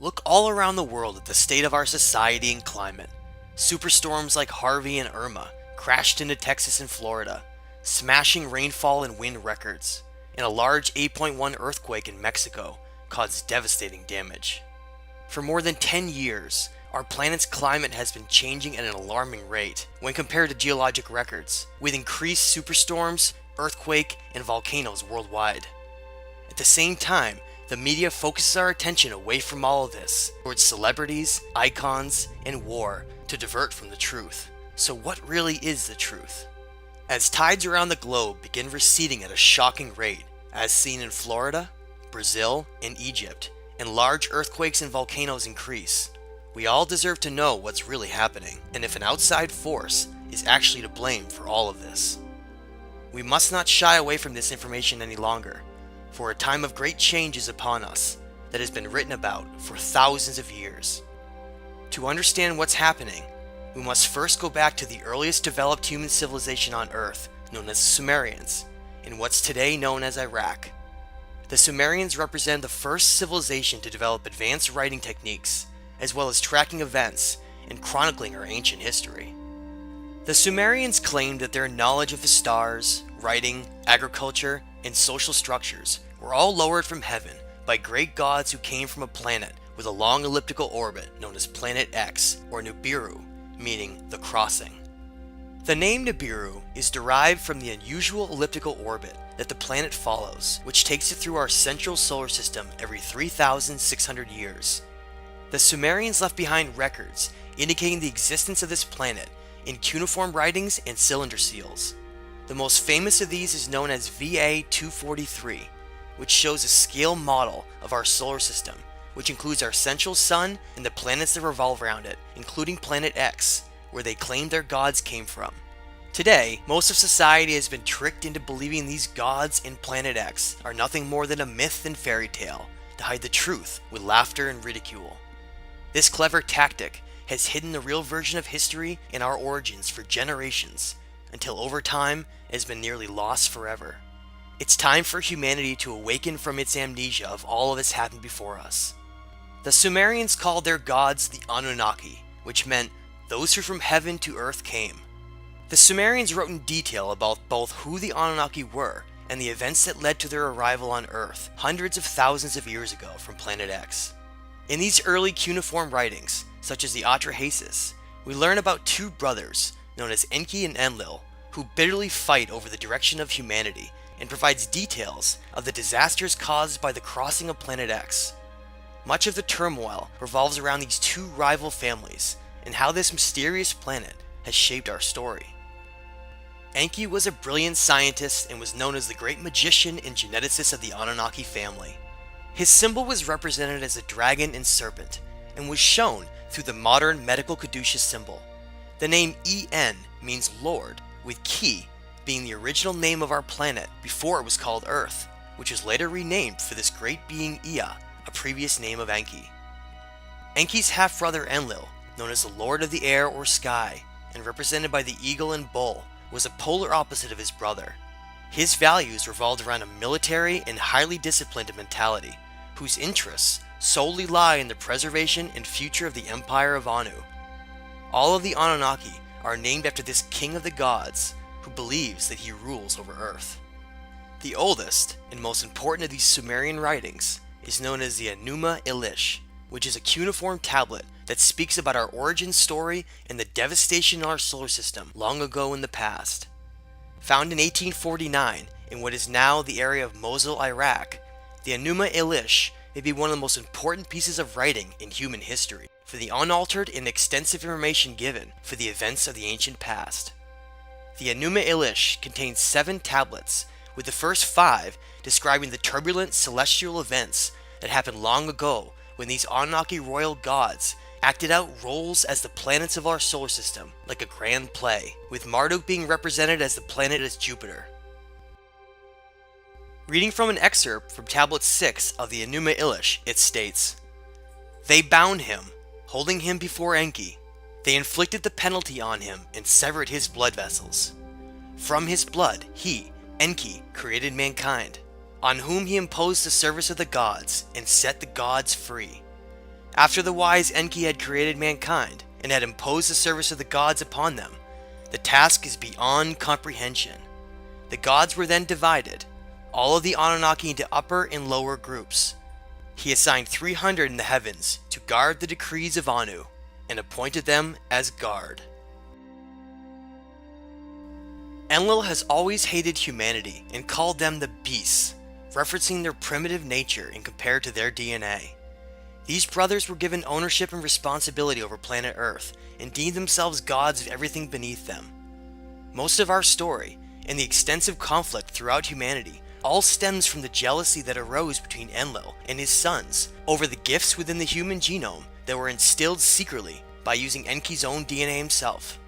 Look all around the world at the state of our society and climate. Superstorms like Harvey and Irma crashed into Texas and Florida, smashing rainfall and wind records, and a large 8.1 earthquake in Mexico caused devastating damage. For more than 10 years, our planet's climate has been changing at an alarming rate when compared to geologic records, with increased superstorms, earthquake, and volcanoes worldwide. At the same time, the media focuses our attention away from all of this, towards celebrities, icons, and war to divert from the truth. So what really is the truth? As tides around the globe begin receding at a shocking rate, as seen in Florida, Brazil, and Egypt, and large earthquakes and volcanoes increase, we all deserve to know what's really happening, and if an outside force is actually to blame for all of this. We must not shy away from this information any longer, for a time of great change is upon us that has been written about for thousands of years. To understand what's happening, we must first go back to the earliest developed human civilization on Earth, known as the Sumerians, in what's today known as Iraq. The Sumerians represent the first civilization to develop advanced writing techniques, as well as tracking events and chronicling our ancient history. The Sumerians claimed that their knowledge of the stars, writing, agriculture, and social structures were all lowered from heaven by great gods who came from a planet with a long elliptical orbit known as Planet X, or Nibiru, meaning the crossing. The name Nibiru is derived from the unusual elliptical orbit that the planet follows, which takes it through our central solar system every 3,600 years. The Sumerians left behind records indicating the existence of this planet in cuneiform writings and cylinder seals. The most famous of these is known as VA-243, which shows a scale model of our solar system, which includes our central sun and the planets that revolve around it, including Planet X, where they claim their gods came from. Today, most of society has been tricked into believing these gods and Planet X are nothing more than a myth and fairy tale to hide the truth with laughter and ridicule. This clever tactic has hidden the real version of history and our origins for generations, until over time it has been nearly lost forever. It's time for humanity to awaken from its amnesia of all of this happened before us. The Sumerians called their gods the Anunnaki, which meant those who from heaven to earth came. The Sumerians wrote in detail about both who the Anunnaki were and the events that led to their arrival on Earth hundreds of thousands of years ago from Planet X. In these early cuneiform writings, such as the Atrahasis, we learn about two brothers known as Enki and Enlil, who bitterly fight over the direction of humanity, and provides details of the disasters caused by the crossing of Planet X. Much of the turmoil revolves around these two rival families, and how this mysterious planet has shaped our story. Enki was a brilliant scientist and was known as the great magician and geneticist of the Anunnaki family. His symbol was represented as a dragon and serpent, and was shown through the modern medical caduceus symbol. The name En means Lord, with Ki being the original name of our planet before it was called Earth, which was later renamed for this great being Ea, a previous name of Enki. Enki's half-brother Enlil, known as the Lord of the Air or Sky, and represented by the eagle and bull, was a polar opposite of his brother. His values revolved around a military and highly disciplined mentality, whose interests solely lie in the preservation and future of the Empire of Anu. All of the Anunnaki are named after this king of the gods, who believes that he rules over Earth. The oldest and most important of these Sumerian writings is known as the Enuma Elish, which is a cuneiform tablet that speaks about our origin story and the devastation in our solar system long ago in the past. Found in 1849 in what is now the area of Mosul, Iraq, the Enuma Elish may be one of the most important pieces of writing in human history, for the unaltered and extensive information given for the events of the ancient past. The Enuma Elish contains 7 tablets, with the first 5 describing the turbulent celestial events that happened long ago when these Anunnaki royal gods acted out roles as the planets of our solar system, like a grand play, with Marduk being represented as the planet as Jupiter. Reading from an excerpt from Tablet 6 of the Enuma Elish, it states, "They bound him, holding him before Enki. They inflicted the penalty on him and severed his blood vessels. From his blood, he, Enki, created mankind, on whom he imposed the service of the gods and set the gods free. After the wise Enki had created mankind and had imposed the service of the gods upon them, the task is beyond comprehension. The gods were then divided, all of the Anunnaki into upper and lower groups. He assigned 300 in the heavens to guard the decrees of Anu, and appointed them as guard. Enlil has always hated humanity and called them the beasts, referencing their primitive nature and compared to their DNA. These brothers were given ownership and responsibility over planet Earth and deemed themselves gods of everything beneath them. Most of our story, and the extensive conflict throughout humanity, all stems from the jealousy that arose between Enlil and his sons over the gifts within the human genome that were instilled secretly by using Enki's own DNA himself.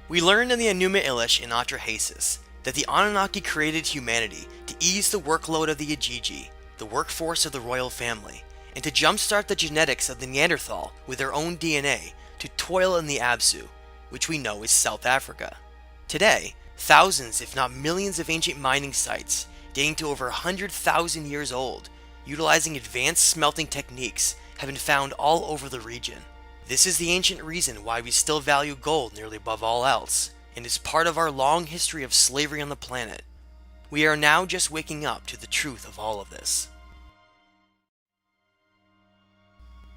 We learned in the Enuma Elish in Atrahasis that the Anunnaki created humanity to ease the workload of the Ajiji, the workforce of the royal family, and to jumpstart the genetics of the Neanderthal with their own DNA to toil in the Absu, which we know is South Africa. Today, thousands if not millions of ancient mining sites, dating to over 100,000 years old, utilizing advanced smelting techniques, have been found all over the region. This is the ancient reason why we still value gold nearly above all else, and is part of our long history of slavery on the planet. We are now just waking up to the truth of all of this.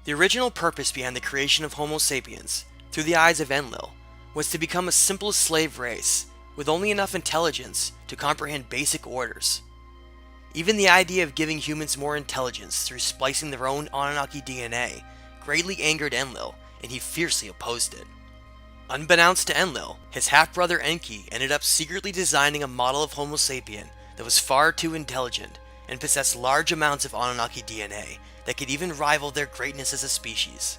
The original purpose behind the creation of Homo sapiens, through the eyes of Enlil, was to become a simple slave race, with only enough intelligence to comprehend basic orders. Even the idea of giving humans more intelligence through splicing their own Anunnaki DNA greatly angered Enlil, and he fiercely opposed it. Unbeknownst to Enlil, his half-brother Enki ended up secretly designing a model of Homo sapien that was far too intelligent and possessed large amounts of Anunnaki DNA that could even rival their greatness as a species.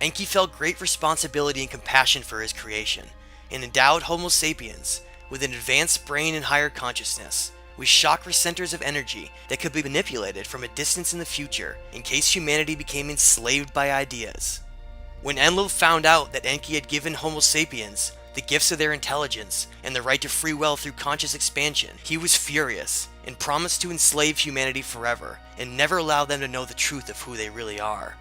Enki felt great responsibility and compassion for his creation, and endowed Homo sapiens with an advanced brain and higher consciousness, with chakra centers of energy that could be manipulated from a distance in the future in case humanity became enslaved by ideas. When Enlil found out that Enki had given Homo sapiens the gifts of their intelligence and the right to free will through conscious expansion, he was furious and promised to enslave humanity forever and never allow them to know the truth of who they really are.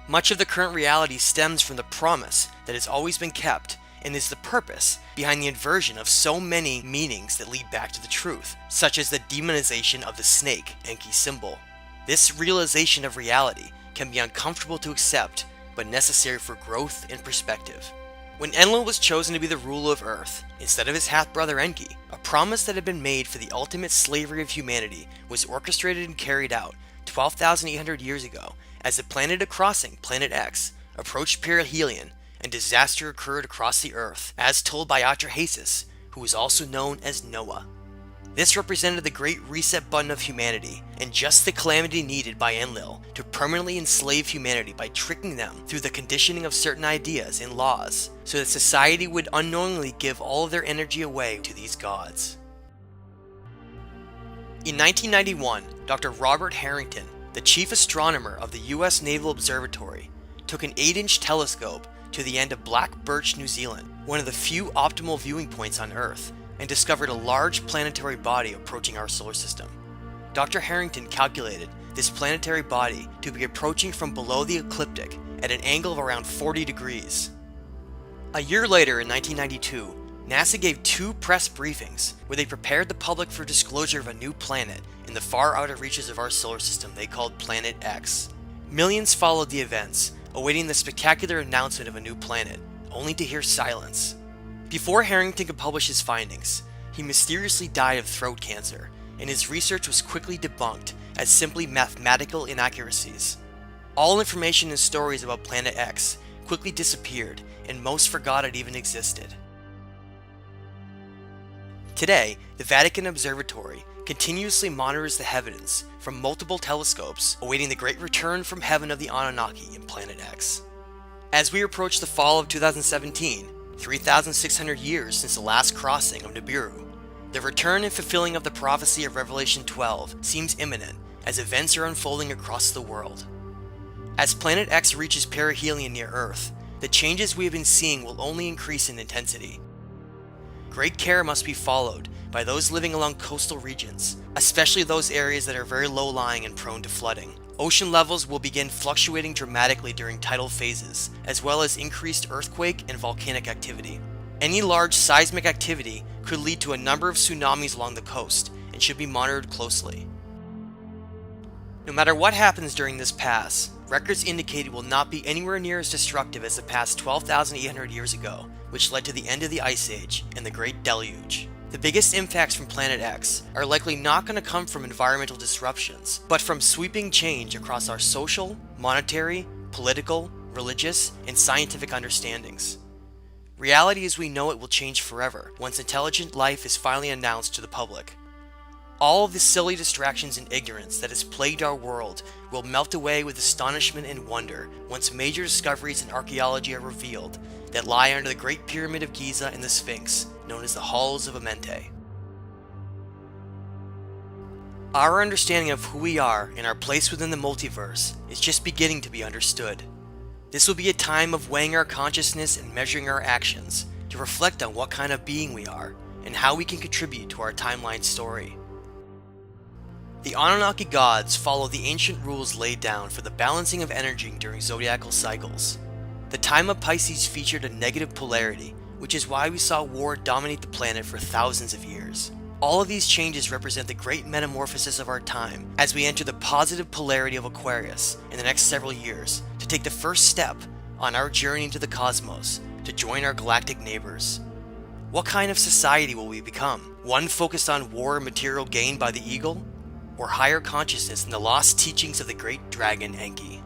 Much of the current reality stems from the promise that has always been kept and is the purpose behind the inversion of so many meanings that lead back to the truth, such as the demonization of the snake, Enki's symbol. This realization of reality can be uncomfortable to accept, but necessary for growth and perspective. When Enlil was chosen to be the ruler of Earth, instead of his half-brother Enki, a promise that had been made for the ultimate slavery of humanity was orchestrated and carried out 12,800 years ago as the planet crossing, Planet X, approached perihelion and disaster occurred across the Earth, as told by Atrahasis, who was also known as Noah. This represented the great reset button of humanity, and just the calamity needed by Enlil to permanently enslave humanity by tricking them through the conditioning of certain ideas and laws, so that society would unknowingly give all of their energy away to these gods. In 1991, Dr. Robert Harrington, the chief astronomer of the US Naval Observatory, took an 8-inch telescope to the end of Black Birch, New Zealand, one of the few optimal viewing points on Earth, and discovered a large planetary body approaching our solar system. Dr. Harrington calculated this planetary body to be approaching from below the ecliptic at an angle of around 40 degrees. A year later, in 1992, NASA gave 2 press briefings where they prepared the public for disclosure of a new planet in the far outer reaches of our solar system they called Planet X. Millions followed the events, awaiting the spectacular announcement of a new planet, only to hear silence. Before Harrington could publish his findings, he mysteriously died of throat cancer, and his research was quickly debunked as simply mathematical inaccuracies. All information and stories about Planet X quickly disappeared, and most forgot it even existed. Today, the Vatican Observatory continuously monitors the heavens from multiple telescopes, awaiting the great return from heaven of the Anunnaki in Planet X. As we approach the fall of 2017, 3,600 years since the last crossing of Nibiru, the return and fulfilling of the prophecy of Revelation 12 seems imminent as events are unfolding across the world. As Planet X reaches perihelion near Earth, the changes we have been seeing will only increase in intensity. Great care must be followed by those living along coastal regions, especially those areas that are very low-lying and prone to flooding. Ocean levels will begin fluctuating dramatically during tidal phases, as well as increased earthquake and volcanic activity. Any large seismic activity could lead to a number of tsunamis along the coast and should be monitored closely. No matter what happens during this pass, records indicate it will not be anywhere near as destructive as the past 12,800 years ago, which led to the end of the Ice Age and the Great Deluge. The biggest impacts from Planet X are likely not going to come from environmental disruptions, but from sweeping change across our social, monetary, political, religious, and scientific understandings. Reality as we know it will change forever once intelligent life is finally announced to the public. All of the silly distractions and ignorance that has plagued our world will melt away with astonishment and wonder once major discoveries in archaeology are revealed that lie under the Great Pyramid of Giza and the Sphinx, known as the Halls of Amenti. Our understanding of who we are and our place within the multiverse is just beginning to be understood. This will be a time of weighing our consciousness and measuring our actions to reflect on what kind of being we are and how we can contribute to our timeline story. The Anunnaki gods follow the ancient rules laid down for the balancing of energy during zodiacal cycles. The time of Pisces featured a negative polarity, which is why we saw war dominate the planet for thousands of years. All of these changes represent the great metamorphosis of our time as we enter the positive polarity of Aquarius in the next several years to take the first step on our journey into the cosmos to join our galactic neighbors. What kind of society will we become? One focused on war and material gain by the eagle? Or higher consciousness in the lost teachings of the great dragon Enki?